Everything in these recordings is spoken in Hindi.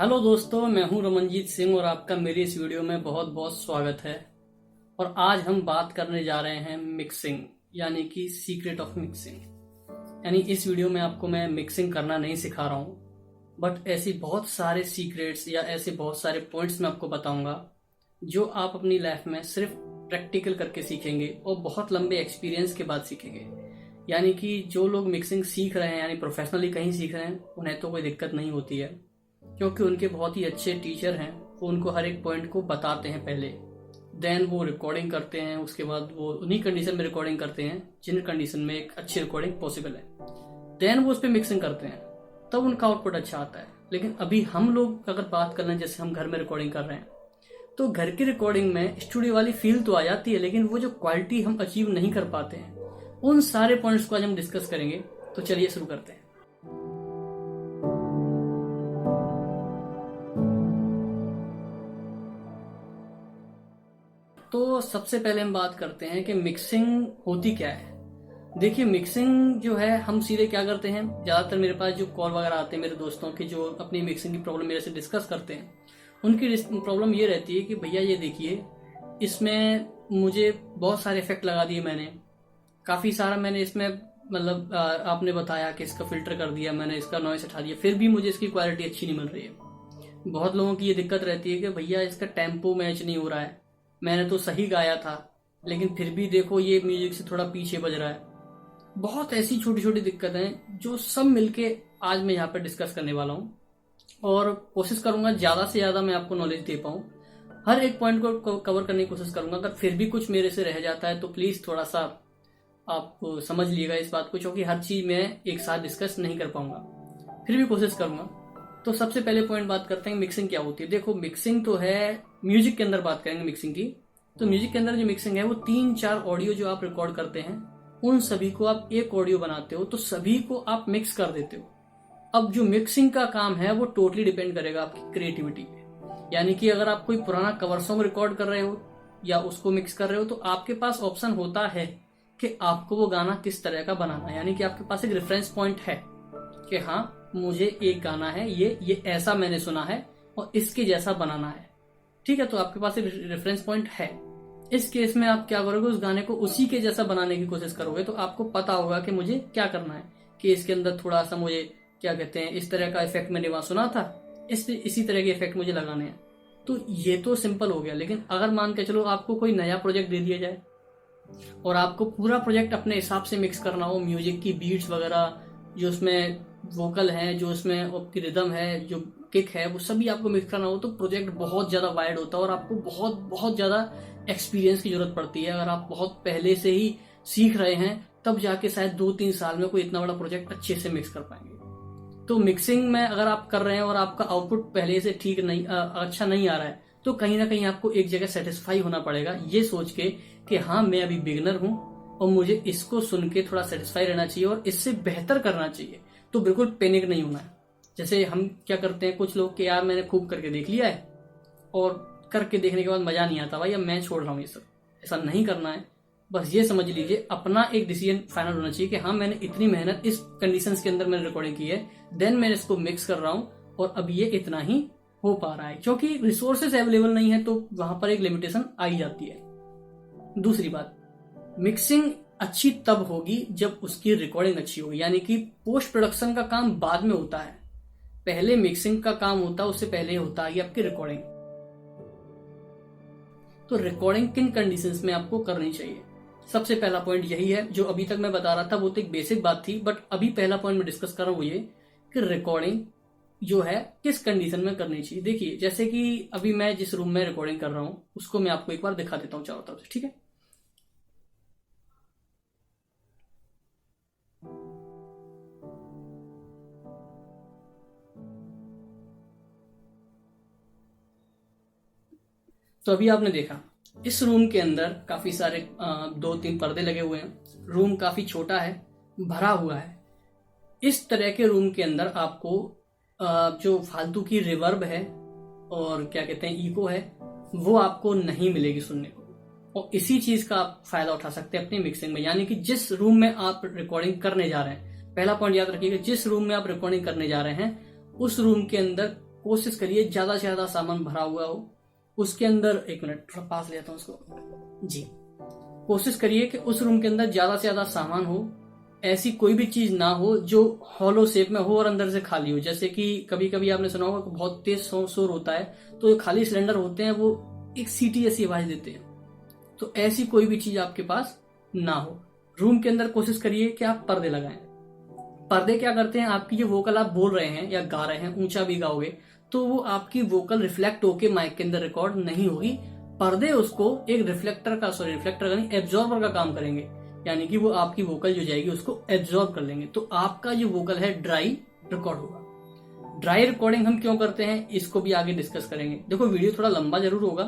हेलो दोस्तों, मैं हूं रमनजीत सिंह और आपका मेरी इस वीडियो में बहुत बहुत स्वागत है। और आज हम बात करने जा रहे हैं मिक्सिंग यानी कि सीक्रेट ऑफ मिक्सिंग। यानी इस वीडियो में आपको मैं मिक्सिंग करना नहीं सिखा रहा हूं, बट ऐसी बहुत सारे सीक्रेट्स या ऐसे बहुत सारे पॉइंट्स मैं आपको बताऊंगा जो आप अपनी लाइफ में सिर्फ प्रैक्टिकल करके सीखेंगे और बहुत लंबे एक्सपीरियंस के बाद सीखेंगे। यानी कि जो लोग मिक्सिंग सीख रहे हैं यानी प्रोफेशनली कहीं सीख रहे हैं, उन्हें तो कोई दिक्कत नहीं होती है क्योंकि उनके बहुत ही अच्छे टीचर हैं। वो उनको हर एक पॉइंट को बताते हैं पहले, देन वो रिकॉर्डिंग करते हैं। उसके बाद वो उन्हीं कंडीशन में रिकॉर्डिंग करते हैं जिन कंडीशन में एक अच्छी रिकॉर्डिंग पॉसिबल है। देन वो उस पर मिक्सिंग करते हैं, तब उनका आउटपुट अच्छा आता है। लेकिन अभी हम लोग अगर बात कर लें, जैसे हम घर में रिकॉर्डिंग कर रहे हैं, तो घर की रिकॉर्डिंग में स्टूडियो वाली फील तो आ जाती है, लेकिन वो जो क्वालिटी हम अचीव नहीं कर पाते हैं। उन सारे पॉइंट्स को आज हम डिस्कस करेंगे। तो चलिए शुरू करते हैं। तो सबसे पहले हम बात करते हैं कि मिक्सिंग होती क्या है। देखिए, मिक्सिंग जो है, हम सीधे क्या करते हैं, ज़्यादातर मेरे पास जो कॉल वगैरह आते हैं मेरे दोस्तों के जो अपनी मिक्सिंग की प्रॉब्लम मेरे से डिस्कस करते हैं, उनकी प्रॉब्लम ये रहती है कि भैया ये देखिए, इसमें मुझे बहुत सारे इफेक्ट लगा दिए मैंने, काफ़ी सारा मैंने इसमें मतलब आपने बताया कि इसका फिल्टर कर दिया मैंने, इसका नॉइस हटा दिया, फिर भी मुझे इसकी क्वालिटी अच्छी नहीं मिल रही है। बहुत लोगों की ये दिक्कत रहती है कि भैया इसका टेम्पो मैच नहीं हो रहा है, मैंने तो सही गाया था लेकिन फिर भी देखो ये म्यूजिक से थोड़ा पीछे बज रहा है। बहुत ऐसी छोटी छोटी दिक्कतें जो सब मिलके आज मैं यहाँ पर डिस्कस करने वाला हूँ, और कोशिश करूंगा ज़्यादा से ज़्यादा मैं आपको नॉलेज दे पाऊँ। हर एक पॉइंट को कवर करने की कोशिश करूंगा। अगर फिर भी कुछ मेरे से रह जाता है तो प्लीज़ थोड़ा सा आप समझ लीजिएगा इस बात को, क्योंकि हर चीज़ मैं एक साथ डिस्कस नहीं कर पाऊंगा, फिर भी कोशिश करूंगा। तो सबसे पहले पॉइंट बात करते हैं मिक्सिंग क्या होती है। देखो, मिक्सिंग तो है म्यूजिक के अंदर बात करेंगे मिक्सिंग की। तो म्यूजिक के अंदर जो मिक्सिंग है वो 3-4 ऑडियो जो आप रिकॉर्ड करते हैं, उन सभी को आप एक ऑडियो बनाते हो, तो सभी को आप मिक्स कर देते हो। अब जो मिक्सिंग का काम है वो टोटली डिपेंड करेगा आपकी क्रिएटिविटी पे। यानी कि अगर आप कोई पुराना कवर सॉन्ग रिकॉर्ड कर रहे हो या उसको मिक्स कर रहे हो, तो आपके पास ऑप्शन होता है कि आपको वो गाना किस तरह का बनाना है। यानी कि आपके पास एक रेफरेंस पॉइंट है कि हाँ, मुझे एक गाना है, ये ऐसा मैंने सुना है और इसके जैसा बनाना है। ठीक है, तो आपके पास एक रेफरेंस पॉइंट है। इस केस में आप क्या करोगे, उस गाने को उसी के जैसा बनाने की कोशिश करोगे। तो आपको पता होगा कि मुझे क्या करना है, कि इसके अंदर थोड़ा सा मुझे क्या कहते हैं, इस तरह का इफेक्ट मैंने वहां सुना था, इसी तरह के इफेक्ट मुझे लगाने हैं। तो ये तो सिंपल हो गया। लेकिन अगर मान के चलो आपको कोई नया प्रोजेक्ट दे दिया जाए और आपको पूरा प्रोजेक्ट अपने हिसाब से मिक्स करना हो, म्यूजिक की बीट्स वगैरह, जो उसमें वोकल है, जो उसमें आपकी रिदम है, जो किक है, वो सभी आपको मिक्स करना हो, तो प्रोजेक्ट बहुत ज़्यादा वाइड होता है और आपको बहुत बहुत ज़्यादा एक्सपीरियंस की जरूरत पड़ती है। अगर आप बहुत पहले से ही सीख रहे हैं तब जाके शायद 2-3 साल में कोई इतना बड़ा प्रोजेक्ट अच्छे से मिक्स कर पाएंगे। तो मिक्सिंग में अगर आप कर रहे हैं और आपका आउटपुट पहले से ठीक नहीं अच्छा नहीं आ रहा है, तो कहीं ना कहीं आपको एक जगह सेटिस्फाई होना पड़ेगा, ये सोच के कि हाँ, मैं अभी बिगिनर हूं और मुझे इसको सुन के थोड़ा सेटिस्फाई रहना चाहिए और इससे बेहतर करना चाहिए। तो बिल्कुल पैनिक नहीं होना है। जैसे हम क्या करते हैं कुछ लोग कि यार मैंने खूब करके देख लिया है और करके देखने के बाद मजा नहीं आता, भाई अब मैं छोड़ रहा हूँ ये सब। ऐसा नहीं करना है। बस ये समझ लीजिए, अपना एक डिसीजन फाइनल होना चाहिए कि हाँ, मैंने इतनी मेहनत इस कंडीशंस के अंदर मैंने रिकॉर्डिंग की है, देन मैं इसको मिक्स कर रहा हूँ और अब ये इतना ही हो पा रहा है। क्योंकि रिसोर्सेज अवेलेबल नहीं है तो वहां पर एक लिमिटेशन आई जाती है। दूसरी बात, मिक्सिंग अच्छी तब होगी जब उसकी रिकॉर्डिंग अच्छी होगी। यानी कि पोस्ट प्रोडक्शन का काम बाद में होता है, पहले मिक्सिंग का काम होता है, उससे पहले होता है आपकी रिकॉर्डिंग। तो रिकॉर्डिंग किन कंडीशंस में आपको करनी चाहिए, सबसे पहला पॉइंट यही है। जो अभी तक मैं बता रहा था वो तो एक बेसिक बात थी, बट अभी पहला पॉइंट मैं डिस्कस कर रहा हूं वो ये कि रिकॉर्डिंग जो है किस कंडीशन में करनी चाहिए। देखिए, जैसे कि अभी मैं जिस रूम में रिकॉर्डिंग कर रहा हूं उसको मैं आपको एक बार दिखा देता हूं चारों तरफ से, ठीक है। तो अभी आपने देखा इस रूम के अंदर काफी सारे 2-3 पर्दे लगे हुए हैं, रूम काफी छोटा है, भरा हुआ है। इस तरह के रूम के अंदर आपको जो फालतू की रिवर्ब है और क्या कहते हैं इको है, वो आपको नहीं मिलेगी सुनने को। और इसी चीज का आप फायदा उठा सकते हैं अपनी मिक्सिंग में। यानी कि जिस रूम में आप रिकॉर्डिंग करने जा रहे हैं, पहला पॉइंट याद रखिएगा, जिस रूम में आप रिकॉर्डिंग करने जा रहे हैं उस रूम के अंदर कोशिश करिए ज्यादा से ज्यादा सामान भरा हुआ हो उसके अंदर। एक मिनट थोड़ा पास ले आता हूँ उसको जी। कोशिश करिए कि उस रूम के अंदर ज्यादा से ज्यादा सामान हो, ऐसी कोई भी चीज ना हो जो हॉलो शेप में हो और अंदर से खाली हो। जैसे कि कभी कभी आपने सुना होगा कि बहुत तेज शोर होता है, तो जो खाली सिलेंडर होते हैं वो एक सीटी ऐसी आवाज देते हैं। तो ऐसी कोई भी चीज आपके पास ना हो। रूम के अंदर कोशिश करिए कि आप पर्दे लगाएं। पर्दे क्या करते हैं, आपकी जो वोकल आप बोल रहे हैं या गा रहे हैं, ऊंचा भी गाओगे तो वो आपकी वोकल रिफ्लेक्ट होके माइक के अंदर रिकॉर्ड नहीं होगी। पर्दे उसको एक रिफ्लेक्टर का नहीं एब्जॉर्बर का काम करेंगे, यानी कि वो आपकी वोकल जो जाएगी उसको एब्जॉर्ब कर लेंगे। तो आपका जो वोकल है ड्राई रिकॉर्ड होगा। ड्राई रिकॉर्डिंग हम क्यों करते हैं इसको भी आगे डिस्कस करेंगे। देखो वीडियो थोड़ा लंबा जरूर होगा,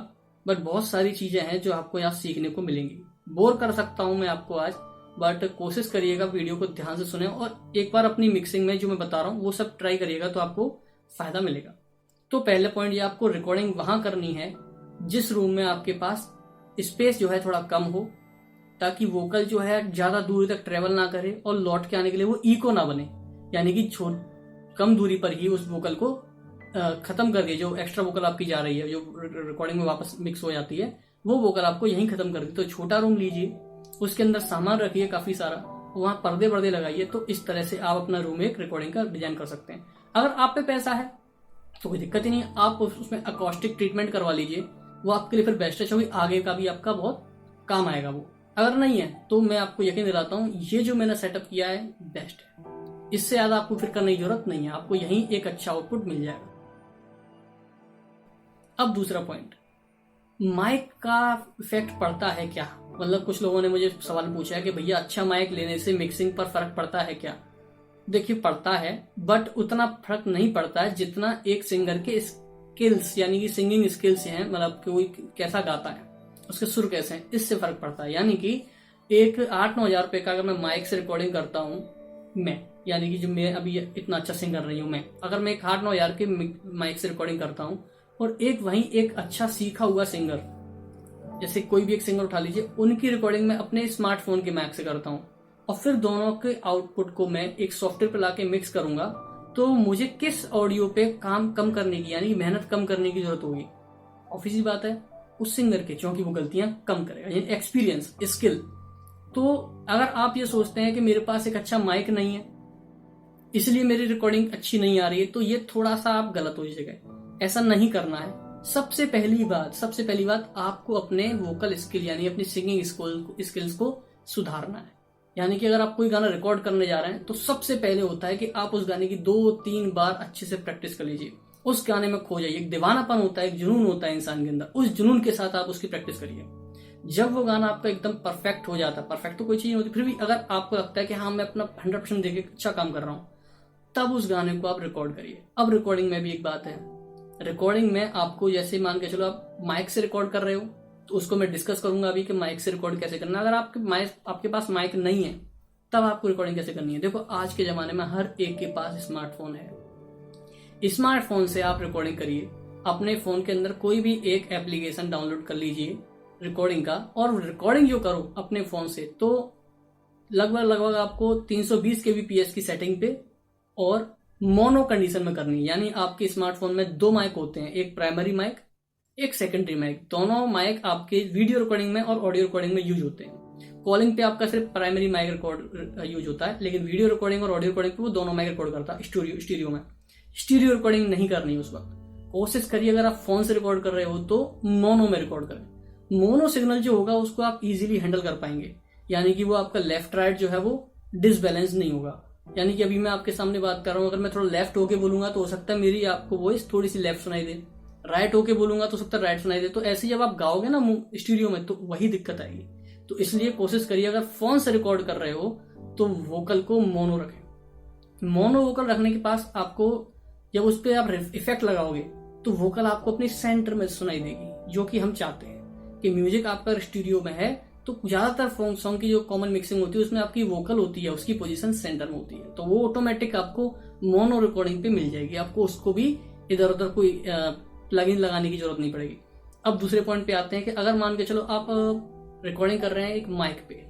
बट बहुत सारी चीजें हैं जो आपको यहाँ सीखने को मिलेंगी। बोर कर सकता हूं मैं आपको आज, बट कोशिश करिएगा वीडियो को ध्यान से सुने और एक बार अपनी मिक्सिंग में जो मैं बता रहा हूँ वो सब ट्राई करिएगा तो आपको फायदा मिलेगा। तो पहले पॉइंट ये, आपको रिकॉर्डिंग वहां करनी है जिस रूम में आपके पास स्पेस जो है थोड़ा कम हो, ताकि वोकल जो है ज्यादा दूरी तक ट्रेवल ना करे और लौट के आने के लिए वो इको ना बने। यानी कि कम दूरी पर ही उस वोकल को खत्म कर दिए। जो एक्स्ट्रा वोकल आपकी जा रही है, जो रिकॉर्डिंग में वापस मिक्स हो जाती है, वो वोकल आपको यहीं खत्म कर दी। तो छोटा रूम लीजिए, उसके अंदर सामान रखिए काफी सारा, वहां पर्दे लगाइए। तो इस तरह से आप अपना रूम एक रिकॉर्डिंग का डिजाइन कर सकते हैं। अगर आप पे पैसा है तो कोई दिक्कत ही नहीं, आप उसमें अकॉस्टिक ट्रीटमेंट करवा लीजिए, वो आपके लिए फिर बेस्ट है, क्योंकि आगे का भी आपका बहुत काम आएगा वो। अगर नहीं है तो मैं आपको यकीन दिलाता हूँ ये जो मैंने सेटअप किया है बेस्ट है। इससे ज्यादा आपको फिर करने की जरूरत नहीं है, आपको यहीं एक अच्छा आउटपुट मिल जाएगा। अब दूसरा पॉइंट, माइक का इफेक्ट पड़ता है क्या। मतलब कुछ लोगों ने मुझे सवाल पूछा है कि भैया अच्छा माइक लेने से मिक्सिंग पर फर्क पड़ता है क्या। देखिए पड़ता है, बट उतना फर्क नहीं पड़ता है जितना एक सिंगर के स्किल्स यानी कि सिंगिंग स्किल्स हैं, मतलब कोई कैसा गाता है, उसके सुर कैसे हैं, इससे फर्क पड़ता है। यानी कि एक 8-9 हजार रुपए का अगर मैं माइक से रिकॉर्डिंग करता हूँ मैं, यानी कि जो मैं अभी इतना अच्छा सिंगर रही हूँ मैं, अगर मैं एक 8-9 हजार के माइक से रिकॉर्डिंग करता हूँ और वहीं एक अच्छा सीखा हुआ सिंगर, जैसे कोई भी एक सिंगर उठा लीजिए, उनकी रिकॉर्डिंग मैं अपने स्मार्टफोन के माइक से करता हूँ और फिर दोनों के आउटपुट को मैं एक सॉफ्टवेयर पे लाके मिक्स करूंगा, तो मुझे किस ऑडियो पे काम कम करने की यानी मेहनत कम करने की जरूरत होगी। ऑब्वियसली बात है उस सिंगर के, क्योंकि वो गलतियां कम करेगा, यानी एक्सपीरियंस स्किल। तो अगर आप ये सोचते हैं कि मेरे पास एक अच्छा माइक नहीं है इसलिए मेरी रिकॉर्डिंग अच्छी नहीं आ रही है, तो ये थोड़ा सा आप गलत हो जाएगा। ऐसा नहीं करना है। सबसे पहली बात आपको अपने वोकल स्किल यानी अपनी सिंगिंग स्किल्स को सुधारना है। यानी कि अगर आप कोई गाना रिकॉर्ड करने जा रहे हैं तो सबसे पहले होता है कि आप उस गाने की 2-3 बार अच्छे से प्रैक्टिस कर लीजिए, उस गाने में खो जाइए। एक दीवानापन होता है, एक जुनून होता है इंसान के अंदर, उस जुनून के साथ आप उसकी प्रैक्टिस करिए। जब वो गाना आपका एकदम परफेक्ट हो जाता है, परफेक्ट तो कोई चीज नहीं होती, फिर भी अगर आपको लगता है कि हाँ मैं अपना 100% देके अच्छा काम कर रहा हूँ, तब उस गाने को आप रिकॉर्ड करिए। अब रिकॉर्डिंग में भी एक बात है, रिकॉर्डिंग में आपको जैसे मान के चलो आप माइक से रिकॉर्ड कर रहे हो, तो उसको मैं डिस्कस करूंगा अभी कि माइक से रिकॉर्ड कैसे करना। अगर आपके पास माइक नहीं है तब आपको रिकॉर्डिंग कैसे करनी है। देखो आज के जमाने में हर एक के पास स्मार्टफोन है, स्मार्टफोन से आप रिकॉर्डिंग करिए। अपने फोन के अंदर कोई भी एक एप्लीकेशन डाउनलोड कर लीजिए रिकॉर्डिंग का, और रिकॉर्डिंग जो करो अपने फोन से, तो लगभग आपको 320 kbps की सेटिंग पे और मोनो कंडीशन में करनी है। यानी आपके स्मार्टफोन में 2 माइक होते हैं, एक प्राइमरी माइक एक सेकेंडरी माइक। दोनों माइक आपके वीडियो रिकॉर्डिंग में और ऑडियो रिकॉर्डिंग में यूज होते हैं। कॉलिंग पे आपका सिर्फ प्राइमरी माइक रिकॉर्ड यूज होता है, लेकिन वीडियो रिकॉर्डिंग और ऑडियो रिकॉर्डिंग पे वो दोनों माइक रिकॉर्ड करता है स्टीरियो में। स्टीरियो रिकॉर्डिंग नहीं करनी उस वक्त। कोशिश करिए अगर आप फोन से रिकॉर्ड कर रहे हो तो मोनो में रिकॉर्ड करें। मोनो सिग्नल जो होगा उसको आप इजीली हैंडल कर पाएंगे, यानी कि वो आपका लेफ्ट राइट जो है वो डिसबैलेंस नहीं होगा। यानी कि अभी मैं आपके सामने बात कर रहा हूँ, अगर मैं थोड़ा लेफ्ट होके बोलूंगा तो हो सकता है मेरी आपको वॉइस थोड़ी सी लेफ्ट सुनाई दे, राइट होके बोलूंगा तो हो सकता है राइट सुनाई दे। तो ऐसे जब आप गाओगे ना स्टूडियो में तो वही दिक्कत आएगी। तो इसलिए कोशिश करिए अगर फोन से रिकॉर्ड कर रहे हो तो वोकल को मोनो रखें। मोनो वोकल रखने के पास आपको जब उस पर आप इफेक्ट लगाओगे तो वोकल आपको अपनी सेंटर में सुनाई देगी, जो कि हम चाहते हैं कि म्यूजिक आपका स्टूडियो में है तो ज्यादातर सॉन्ग की जो कॉमन मिक्सिंग होती है उसमें आपकी वोकल होती है, उसकी पोजीशन सेंटर में होती है, तो वो ऑटोमेटिक आपको मोनो रिकॉर्डिंग पे मिल जाएगी। आपको उसको भी इधर उधर कोई प्लगइन लगाने की जरूरत नहीं पड़ेगी। अब दूसरे पॉइंट पे आते हैं कि अगर मान के चलो आप रिकॉर्डिंग कर रहे हैं एक माइक पे,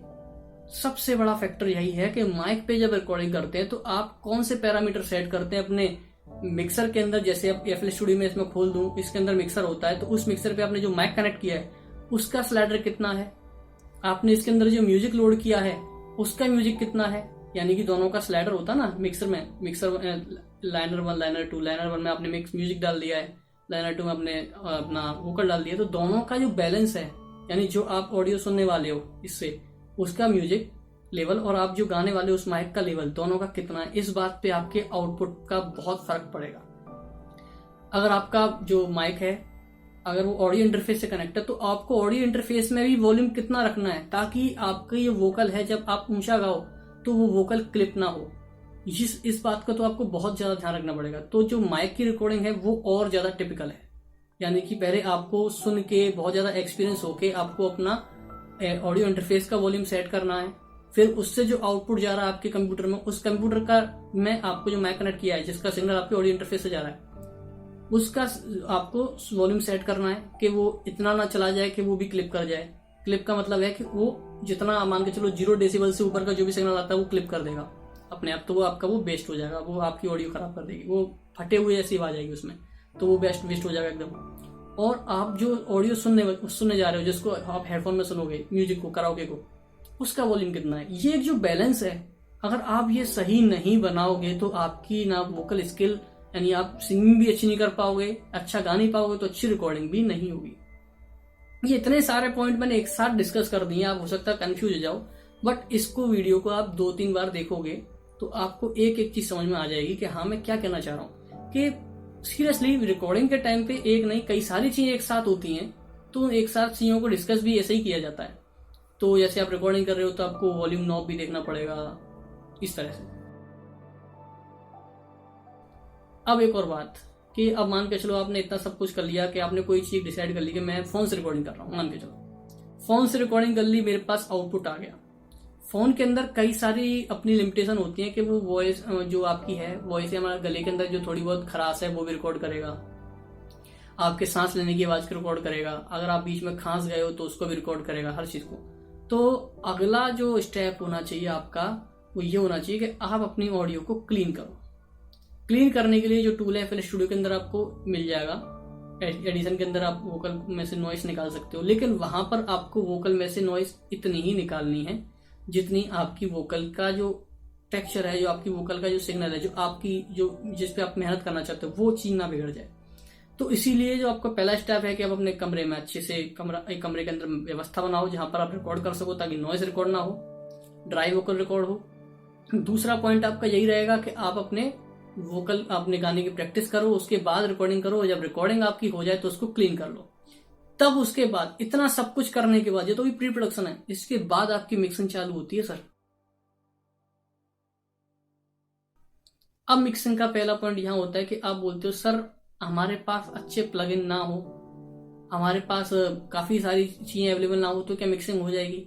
सबसे बड़ा फैक्टर यही है कि माइक पे जब रिकॉर्डिंग करते हैं तो आप कौन से पैरामीटर सेट करते हैं अपने मिक्सर के अंदर जैसे अब FL स्टूडियो में इसमें खोल दूं, इसके अंदर मिक्सर होता है, तो उस मिक्सर पे आपने जो माइक कनेक्ट किया है उसका स्लाइडर कितना है, आपने इसके अंदर जो म्यूजिक लोड किया है उसका म्यूजिक कितना है, यानी कि दोनों का स्लाइडर होता है ना मिक्सर में, मिक्सर लाइनर 1 लाइनर 2, लाइनर 1 में आपने मिक्स म्यूजिक डाल दिया है, लाइनर 2 में आपने अपना वोकल डाल दिया, तो दोनों का जो बैलेंस है, यानी जो आप ऑडियो सुनने वाले हो इससे, उसका म्यूजिक लेवल और आप जो गाने वाले उस माइक का लेवल, दोनों का कितना है, इस बात पे आपके आउटपुट का बहुत फर्क पड़ेगा। अगर आपका जो माइक है अगर वो ऑडियो इंटरफेस से कनेक्ट है, तो आपको ऑडियो इंटरफेस में भी वॉल्यूम कितना रखना है, ताकि आपका ये वोकल है जब आप ऊंचा गाओ तो वो वोकल क्लिप ना हो। इस बात का तो आपको बहुत ज्यादा ध्यान रखना पड़ेगा। तो जो माइक की रिकॉर्डिंग है वो और ज्यादा टिपिकल है, यानी कि पहले आपको सुन के बहुत ज्यादा एक्सपीरियंस होके आपको अपना ऑडियो इंटरफेस का वॉल्यूम सेट करना है, फिर उससे जो आउटपुट जा रहा है आपके कंप्यूटर में, उस कंप्यूटर का में आपको जो माइक कनेक्ट किया है जिसका सिग्नल आपके ऑडियो इंटरफेस से जा रहा है, उसका आपको वॉल्यूम सेट करना है कि वो इतना ना चला जाए कि वो भी क्लिप कर जाए। क्लिप का मतलब है कि वो जितना मान के चलो 0 डेसिबल से ऊपर का जो भी सिग्नल आता है वो क्लिप कर देगा अपने आप, तो वो आपका वो बेस्ट हो जाएगा, वो आपकी ऑडियो खराब कर देगी, वो फटे हुए जैसी आवाज आएगी उसमें, तो वो वेस्ट हो जाएगा एकदम। और आप जो ऑडियो सुनने जा रहे हो, जिसको आप हेडफोन में सुनोगे म्यूजिक को, कराओके को, उसका वॉल्यूम कितना है, ये एक जो बैलेंस है, अगर आप ये सही नहीं बनाओगे तो आपकी ना वोकल स्किल, यानी आप सिंगिंग भी अच्छी नहीं कर पाओगे, अच्छा गा नहीं पाओगे, तो अच्छी रिकॉर्डिंग भी नहीं होगी। ये इतने सारे पॉइंट मैंने एक साथ डिस्कस कर दिए, आप हो सकता है कंफ्यूज हो जाओ, बट इसको वीडियो को आप 2-3 बार देखोगे तो आपको एक एक चीज समझ में आ जाएगी कि हाँ मैं क्या कहना चाह रहा हूँ। कि सीरियसली रिकॉर्डिंग के टाइम पे एक नहीं कई सारी चीजें एक साथ होती हैं, तो एक साथ चीजों को डिस्कस भी ऐसे ही किया जाता है। तो जैसे आप रिकॉर्डिंग कर रहे हो तो आपको वॉल्यूम नॉब भी देखना पड़ेगा, इस तरह से। अब एक और बात कि अब मान के चलो आपने इतना सब कुछ कर लिया कि आपने कोई चीज डिसाइड कर ली कि मैं फोन से रिकॉर्डिंग कर रहा हूँ, मान के चलो फोन से रिकॉर्डिंग कर ली, मेरे पास आउटपुट आ गया। फोन के अंदर कई सारी अपनी लिमिटेशन होती है कि वो वॉइस जो आपकी है, वॉइस हमारे गले के अंदर जो थोड़ी बहुत खराश है वो भी रिकॉर्ड करेगा, आपके सांस लेने की आवाज को रिकॉर्ड करेगा, अगर आप बीच में खांस गए हो तो उसको भी रिकॉर्ड करेगा, हर चीज को। तो अगला जो स्टेप होना चाहिए आपका वो ये होना चाहिए कि आप अपनी ऑडियो को क्लीन करो। क्लीन करने के लिए जो टूल है FL स्टूडियो के अंदर आपको मिल जाएगा, एडिशन के अंदर आप वोकल में से नॉइस निकाल सकते हो, लेकिन वहां पर आपको वोकल में से नॉइस इतनी ही निकालनी है जितनी आपकी वोकल का जो टेक्सचर है, जो आपकी वोकल का जो सिग्नल है, जो आपकी जो जिस पे आप मेहनत करना चाहते हो वो चीज ना बिगड़ जाए। तो इसीलिए जो आपका पहला स्टेप है कि आप अपने कमरे में अच्छे से एक कमरे के अंदर व्यवस्था बनाओ जहां पर आप रिकॉर्ड कर सको, ताकि नॉइस रिकॉर्ड ना हो, ड्राई वोकल रिकॉर्ड हो। दूसरा पॉइंट आपका यही रहेगा कि आप अपने गाने की प्रैक्टिस करो, उसके बाद रिकॉर्डिंग करो, और जब रिकॉर्डिंग आपकी हो जाए तो उसको क्लीन कर लो। तब उसके बाद इतना सब कुछ करने के बाद, ये तो भी प्री प्रोडक्शन है, इसके बाद आपकी मिक्सिंग चालू होती है सर। अब मिक्सिंग का पहला पॉइंट यहां होता है कि आप बोलते हो सर हमारे पास अच्छे प्लगइन ना हो, हमारे पास काफी सारी चीजें अवेलेबल ना हो, तो क्या मिक्सिंग हो जाएगी?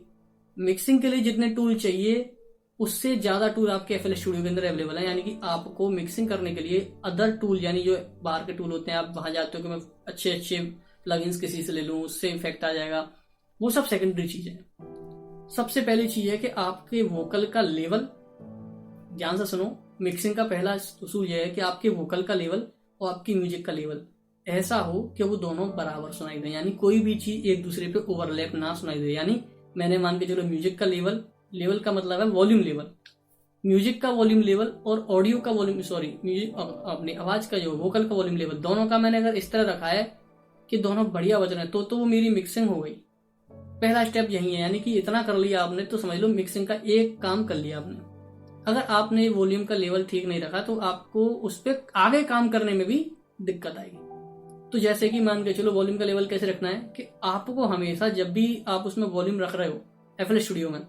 मिक्सिंग के लिए जितने टूल चाहिए उससे ज्यादा टूल आपके FL स्टूडियो के अंदर अवेलेबल है। यानी कि आपको मिक्सिंग करने के लिए अदर टूल, यानी जो बाहर के टूल होते हैं, आप वहां जाते हो कि मैं अच्छे अच्छे प्लगइन्स किसी से ले लूं, उससे इफेक्ट आ जाएगा, वो सब सेकेंडरी चीज है। सबसे पहली चीज है कि आपके वोकल का लेवल, ध्यान से सुनो, मिक्सिंग का पहला उसूल यह है कि आपके वोकल का लेवल और आपकी म्यूजिक का लेवल ऐसा हो कि वो दोनों बराबर सुनाई दे, यानी कोई भी चीज एक दूसरे पे ओवरलैप ना सुनाई दे। यानी मैंने मान के चलो म्यूजिक का लेवल का मतलब है वॉल्यूम लेवल, म्यूजिक का वॉल्यूम लेवल और ऑडियो का वॉल्यूम, म्यूजिक अपनी आवाज का जो वोकल का वॉल्यूम लेवल, दोनों का मैंने अगर इस तरह रखा है कि दोनों बढ़िया बज रहे हैं तो वो मेरी मिक्सिंग हो गई। पहला स्टेप यही है, यानी कि इतना कर लिया आपने तो समझ लो मिक्सिंग का एक काम कर लिया आपने। अगर आपने वॉल्यूम का लेवल ठीक नहीं रखा तो आपको उस पर आगे काम करने में भी दिक्कत आएगी। तो जैसे कि मान के चलो वॉल्यूम का लेवल कैसे रखना है कि आपको हमेशा जब भी आप उसमें वॉल्यूम रख रहे हो FL स्टूडियो में,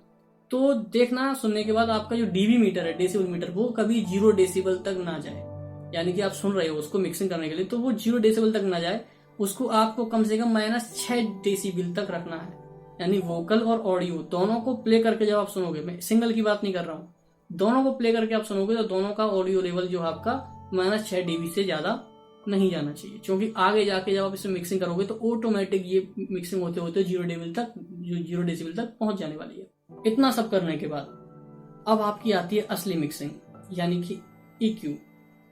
तो देखना सुनने के बाद आपका जो डीबी मीटर है, डेसिबल मीटर, वो कभी 0 डेसिबल तक ना जाए। यानी कि आप सुन रहे हो उसको मिक्सिंग करने के लिए, तो वो 0 डेसिबल तक ना जाए, उसको आपको कम से कम -6 डेसिबल तक रखना है। यानी वोकल और ऑडियो दोनों को प्ले करके जब आप सुनोगे, मैं सिंगल की बात नहीं कर रहा हूँ, दोनों को प्ले करके आप सुनोगे तो दोनों का ऑडियो लेवल जो आपका -6 dB से ज्यादा नहीं जाना चाहिए, क्योंकि आगे जाके जब आप इसमें मिक्सिंग करोगे तो ऑटोमेटिक ये मिक्सिंग होते होते 0 डेसिबल तक पहुंच जाने वाली है। इतना सब करने के बाद अब आपकी आती है असली मिक्सिंग, यानी कि EQ।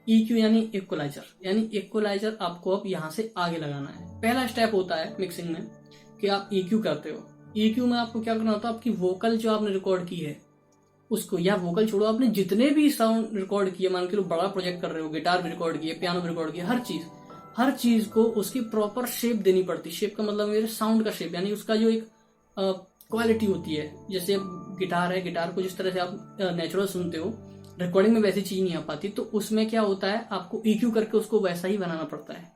EQ यानी इक्वलाइजर, यानी इक्वलाइजर आपको अब यहाँ से आगे लगाना है। पहला स्टेप होता है मिक्सिंग में कि आप EQ करते हो। EQ में आपको क्या करना होता है, आपकी वोकल जो आपने रिकॉर्ड की है उसको, या वोकल छोड़ो, आपने जितने भी साउंड रिकॉर्ड किए, मान के लो बड़ा प्रोजेक्ट कर रहे हो, गिटार भी रिकॉर्ड किए, पियानो भी रिकॉर्ड किया, हर चीज को उसकी प्रॉपर शेप देनी पड़ती है। शेप का मतलब मेरे साउंड का शेप, यानी उसका जो एक क्वालिटी होती है। जैसे गिटार है, गिटार को जिस तरह से आप नेचुरल सुनते हो, रिकॉर्डिंग में वैसी चीज नहीं आ पाती, तो उसमें क्या होता है, आपको EQ करके उसको वैसा ही बनाना पड़ता है,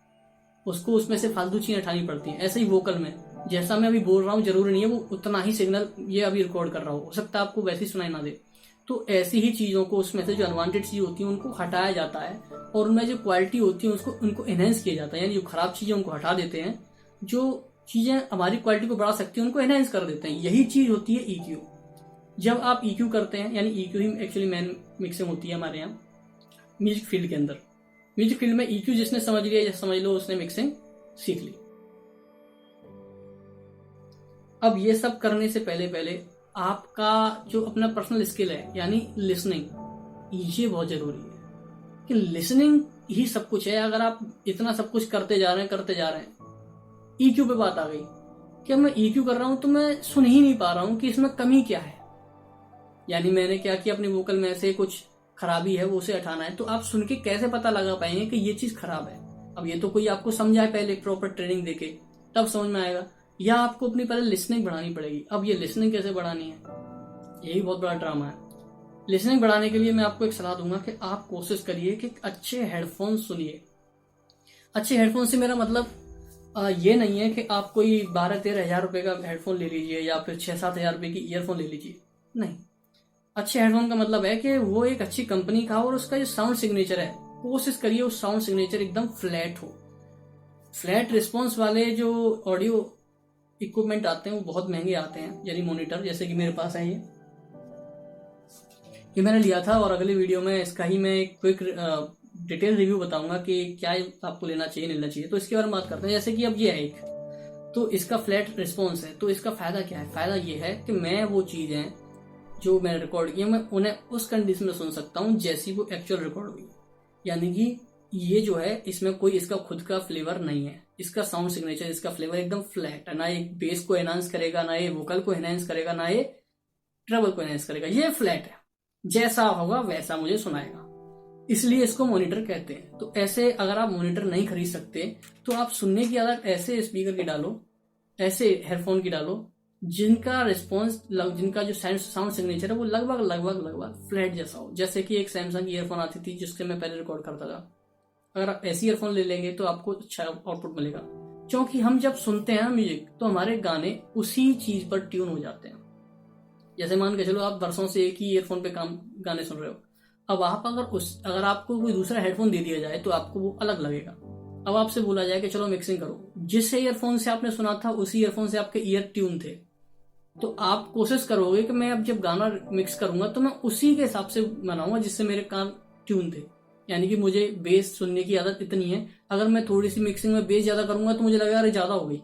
उसको उसमें से फालतू चीजें हटानी पड़ती हैं। ऐसे ही वोकल में जैसा मैं अभी बोल रहा हूँ जरूरी नहीं है वो उतना ही सिग्नल ये अभी रिकॉर्ड कर रहा हो सकता है आपको वैसे ही सुनाई ना दे। तो ऐसी ही चीजों को, उसमें से जो अनवांटेड चीज होती है उनको हटाया जाता है, और उनमें जो क्वालिटी होती है उसको उनको एनहेंस किया जाता है। यानी जो खराब चीजें उनको हटा देते हैं, जो चीजें हमारी क्वालिटी को बढ़ा सकती है उनको एनहेंस कर देते हैं। यही चीज होती है EQ। जब आप EQ करते हैं, यानी EQ ही एक्चुअली मेन मिक्सिंग होती है हमारे यहाँ म्यूजिक फील्ड के अंदर। म्यूजिक फील्ड में EQ जिसने समझ लिया, समझ लो उसने मिक्सिंग सीख ली। अब ये सब करने से पहले आपका जो अपना पर्सनल स्किल है, यानी लिसनिंग, ये बहुत जरूरी है कि लिसनिंग ही सब कुछ है। अगर आप इतना सब कुछ करते जा रहे हैं, EQ पे बात आ गई कि मैं EQ कर रहा हूं तो मैं सुन ही नहीं पा रहा हूं कि इसमें कमी क्या है, यानी मैंने क्या किया, अपनी वोकल में से कुछ खराबी है वो उसे हटाना है। तो आप सुन के कैसे पता लगा पाएंगे कि ये चीज खराब है? अब ये तो कोई आपको समझाए पहले, प्रॉपर ट्रेनिंग देके, तब समझ में आएगा, या आपको अपनी पहले लिसनिंग बढ़ानी पड़ेगी। अब ये लिसनिंग कैसे बढ़ानी है, यही बहुत बड़ा ड्रामा है। लिसनिंग बढ़ाने के लिए मैं आपको एक सलाह दूंगा कि आप कोशिश करिए कि अच्छे हेडफोन सुनिए। अच्छे हेडफोन से मेरा मतलब ये नहीं है कि आप कोई 12-13 हजार रुपए का हेडफोन ले लीजिए या फिर 6-7 हजार रुपए की ईयरफोन ले लीजिए, नहीं। अच्छे हेडफोन का मतलब है कि वो एक अच्छी कंपनी का हो, और उसका जो साउंड सिग्नेचर है, कोशिश करिए उस साउंड सिग्नेचर एकदम फ्लैट हो। फ्लैट रिस्पॉन्स वाले जो ऑडियो इक्विपमेंट आते हैं वो बहुत महंगे आते हैं, यानी मॉनिटर, जैसे कि मेरे पास है ये मैंने लिया था, और अगले वीडियो में इसका ही मैं एक क्विक डिटेल रिव्यू बताऊंगा कि क्या आपको लेना चाहिए, नहीं लेना चाहिए। तो इसके बारे में बात करते हैं। जैसे कि अब ये है एक, तो इसका फ्लैट रिस्पॉन्स है, तो इसका फायदा क्या है? फायदा ये है कि मैं वो चीजें जो मैंने रिकॉर्ड की, मैं उन्हें उस कंडीशन में सुन सकता हूँ जैसी वो एक्चुअल रिकॉर्ड हुई। यानी कि ये जो है, इसमें कोई इसका खुद का फ्लेवर नहीं है, इसका साउंड सिग्नेचर, इसका फ्लेवर एकदम फ्लैट है। ना ये बेस को एनहांस करेगा, ना ये वोकल को एनहांस करेगा, ना ये ट्रबल को एनहांस करेगा, ये फ्लैट है, जैसा होगा वैसा मुझे सुनाएगा। इसलिए इसको मॉनिटर कहते हैं। तो ऐसे अगर आप मॉनिटर नहीं खरीद सकते तो आप सुनने की आदत ऐसे स्पीकर की डालो, ऐसे हेडफोन की डालो जिनका रिस्पॉन्स, जिनका जो साउंड सिग्नेचर है वो लगभग फ्लैट जैसा हो। जैसे कि एक सैमसंग की ईयरफोन आती थी जिससे मैं पहले रिकॉर्ड करता था। अगर आप ऐसी ईयरफोन ले लेंगे तो आपको अच्छा आउटपुट मिलेगा, क्योंकि हम जब सुनते हैं म्यूजिक तो हमारे गाने उसी चीज पर ट्यून हो जाते हैं। जैसे मान के चलो आप बरसों से एक ही ईयरफोन पे गाने सुन रहे हो, अब आप अगर आपको कोई दूसरा हेडफोन दे दिया जाए तो आपको वो अलग लगेगा। अब आपसे बोला जाए कि चलो मिक्सिंग करो, जिस ईयरफोन से आपने सुना था उसी ईयरफोन से आपके ईयर ट्यून थे, तो आप कोशिश करोगे कि मैं अब जब गाना मिक्स करूंगा तो मैं उसी के हिसाब से बनाऊंगा जिससे मेरे कान ट्यून थे। यानी कि मुझे बेस सुनने की आदत इतनी है, अगर मैं थोड़ी सी मिक्सिंग में बेस ज्यादा करूंगा तो मुझे लगेगा अरे ज्यादा हो गई,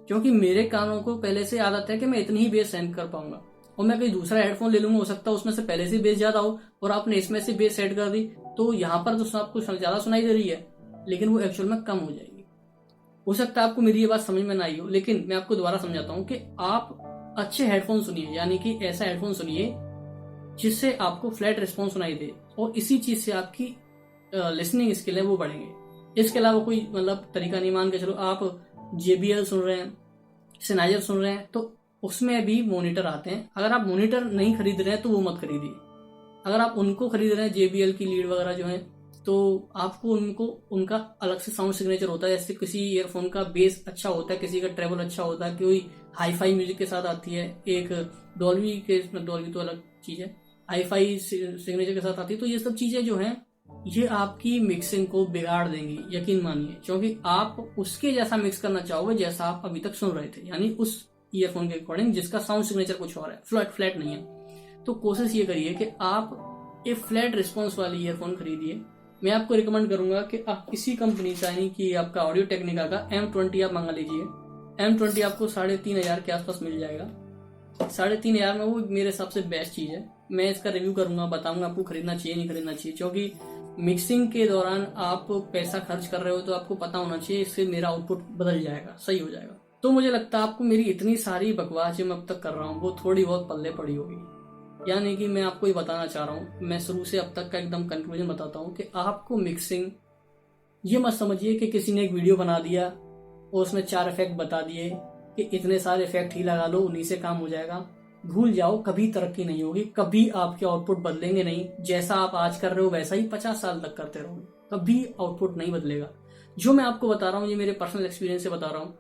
क्योंकि मेरे कानों को पहले से आदत है कि मैं इतनी ही बेस सेंड कर पाऊंगा। और मैं कोई दूसरा हेडफोन ले लूंगा, हो सकता है उसमें से पहले से बेस ज्यादा हो और आपने इसमें से बेस सेट कर दी, तो यहाँ पर तो आपको ज्यादा सुनाई दे रही है लेकिन वो एक्चुअल में कम हो जाएगी। हो सकता है आपको मेरी ये बात समझ में ना आई हो, लेकिन मैं आपको दोबारा समझाता हूँ कि आप अच्छे हेडफोन सुनिए, यानी कि ऐसा हेडफोन सुनिए जिससे आपको फ्लैट रिस्पॉन्स सुनाई दे, और इसी चीज से आपकी लिसनिंग स्किल है वो बढ़ेंगे। इसके अलावा कोई मतलब तरीका नहीं। मान के चलो आप JBL सुन रहे हैं, Sennheiser सुन रहे हैं, तो उसमें भी मॉनिटर आते हैं। अगर आप मॉनिटर नहीं खरीद रहे हैं तो वो मत खरीदिए। अगर आप उनको खरीद रहे हैं, JBL की लीड वगैरह जो है, तो आपको उनका अलग से साउंड सिग्नेचर होता है। जैसे किसी ईयरफोन का बेस अच्छा होता है, किसी का ट्रेबल अच्छा होता है, कोई हाई फाई म्यूजिक के साथ आती है, एक डॉल्बी तो अलग चीज है, हाई फाई सिग्नेचर के साथ आती है। तो ये सब चीजें जो हैं ये आपकी मिक्सिंग को बिगाड़ देंगी, यकीन मानिए, क्योंकि आप उसके जैसा मिक्स करना चाहोगे जैसा आप अभी तक सुन रहे थे, यानी उस ईयरफोन के अकॉर्डिंग जिसका साउंड सिग्नेचर कुछ और है, फ्लैट नहीं है। तो कोशिश ये करिए कि आप एक फ्लैट रिस्पॉन्स वाली ईयरफोन खरीदिए। मैं आपको रिकमेंड करूंगा कि आप किसी कंपनी का, यानी कि आपका ऑडियो टेक्निका का M20 आप मंगा लीजिए। M20 आपको 3,500 के आसपास मिल जाएगा। 3,500 में वो मेरे हिसाब से बेस्ट चीज है। मैं इसका रिव्यू करूंगा, बताऊंगा आपको खरीदना चाहिए नहीं खरीदना चाहिए, क्योंकि मिक्सिंग के दौरान आप पैसा खर्च कर रहे हो तो आपको पता होना चाहिए इससे मेरा आउटपुट बदल जाएगा, सही हो जाएगा। तो मुझे लगता है आपको मेरी इतनी सारी बकवास जो मैं अब तक कर रहा हूँ वो थोड़ी बहुत पल्ले पड़ी होगी। यानी कि मैं आपको ये बताना चाह रहा हूँ, मैं शुरू से अब तक का एकदम कंक्लूजन बताता हूँ कि आपको मिक्सिंग ये मत समझिए कि किसी ने एक वीडियो बना दिया और उसमें 4 इफेक्ट बता दिए कि इतने सारे इफेक्ट ही लगा लो, उन्हीं से काम हो जाएगा। भूल जाओ, कभी तरक्की नहीं होगी, कभी आपके आउटपुट बदलेंगे नहीं। जैसा आप आज कर रहे हो वैसा ही 50 साल तक करते रहोगे, कभी आउटपुट नहीं बदलेगा। जो मैं आपको बता रहा हूँ ये मेरे पर्सनल एक्सपीरियंस से बता रहा हूँ,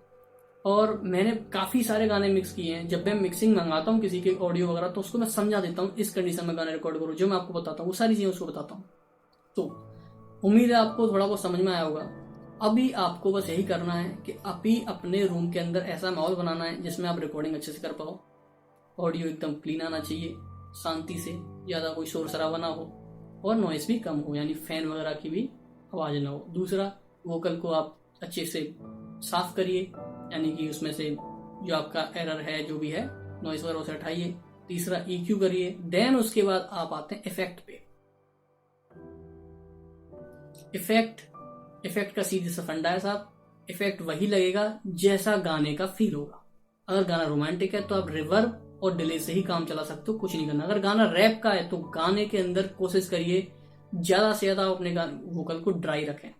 और मैंने काफी सारे गाने मिक्स किए हैं। जब मैं मिक्सिंग मंगाता हूँ किसी के ऑडियो वगैरह तो उसको मैं समझा देता हूँ इस कंडीशन में गाने रिकॉर्ड करो, जो मैं आपको बताता हूँ वो सारी चीजें उसको बताता हूँ। तो उम्मीद है आपको थोड़ा बहुत समझ में आया होगा। अभी आपको बस यही करना है कि अभी अपने रूम के अंदर ऐसा माहौल बनाना है जिसमें आप रिकॉर्डिंग अच्छे से कर पाओ। ऑडियो एकदम क्लीन आना चाहिए, शांति से, ज़्यादा कोई शोर शराबा ना हो और नॉइस भी कम हो, यानी फैन वगैरह की भी आवाज़ ना हो। दूसरा, वोकल को आप अच्छे से साफ करिए, यानी कि उसमें से जो आपका एरर है जो भी है नॉइस वगैरह उसे हटाइए। तीसरा, EQ करिए। देन उसके बाद आप आते हैं इफेक्ट पे। इफेक्ट का सीधे सा फंडा है साहब, इफेक्ट वही लगेगा जैसा गाने का फील होगा। अगर गाना रोमांटिक है तो आप रिवर्ब और डिले से ही काम चला सकते हो, कुछ नहीं करना। अगर गाना रैप का है तो गाने के अंदर कोशिश करिए ज्यादा से ज्यादा अपने वोकल को ड्राई रखें,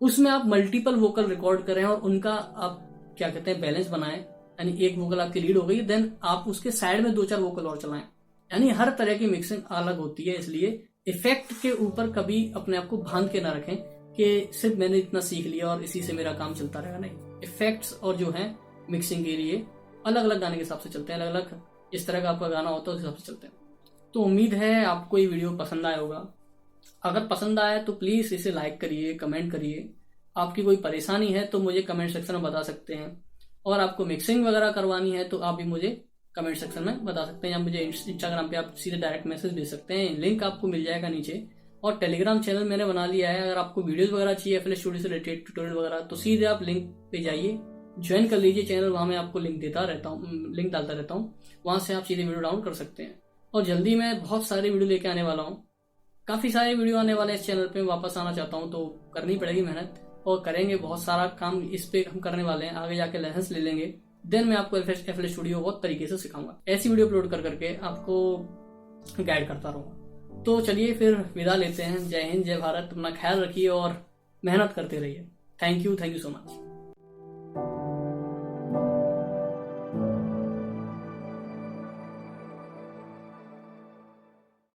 उसमें आप मल्टीपल वोकल रिकॉर्ड करें और उनका आप क्या कहते हैं बैलेंस बनाएं। यानी एक वोकल आपकी लीड हो गई, देन आप उसके साइड में 2-4 वोकल और चलाएं। यानी हर तरह की मिक्सिंग अलग होती है, इसलिए इफेक्ट के ऊपर कभी अपने आप को बांध के ना रखें कि सिर्फ मैंने इतना सीख लिया और इसी से मेरा काम चलता रहेगा। नहीं, इफेक्ट्स और जो है मिक्सिंग के लिए अलग अलग गाने के हिसाब से चलते हैं, अलग अलग जिस तरह का आपका गाना होता है उस हिसाब से चलते हैं। तो उम्मीद है आपको ये वीडियो पसंद आया होगा। अगर पसंद आया तो प्लीज इसे लाइक करिए, कमेंट करिए। आपकी कोई परेशानी है तो मुझे कमेंट सेक्शन में बता सकते हैं, और आपको मिक्सिंग वगैरह करवानी है तो आप भी मुझे कमेंट सेक्शन में बता सकते हैं, या मुझे इंस्टाग्राम पे आप सीधे डायरेक्ट मैसेज भेज सकते हैं। लिंक आपको मिल जाएगा नीचे। और टेलीग्राम चैनल मैंने बना लिया है, अगर आपको वीडियोस वगैरह चाहिए FL स्टूडियो से रिलेटेड ट्यूटोरियल वगैरह तो सीधे आप लिंक पे जाइए, ज्वाइन कर लीजिए चैनल। वहां मैं आपको लिंक देता रहता हूँ, लिंक डालता रहता हूँ, वहां से आप सीधे वीडियो डाउनलोड कर सकते हैं। और जल्दी मैं बहुत सारे वीडियो लेके आने वाला हूँ, काफी सारे वीडियो आने वाले इस चैनल पे। वापस आना चाहता हूँ तो करनी पड़ेगी मेहनत, और करेंगे बहुत सारा काम इस पे हम करने वाले हैं। आगे जाके लाइसेंस ले लेंगे, देन मैं आपको FL स्टूडियो बहुत तरीके से सिखाऊंगा। ऐसी वीडियो अपलोड कर करके आपको गाइड करता रहूंगा। तो चलिए फिर विदा लेते हैं। जय हिंद, जय भारत। अपना ख्याल रखिए और मेहनत करते रहिए। Thank you so much.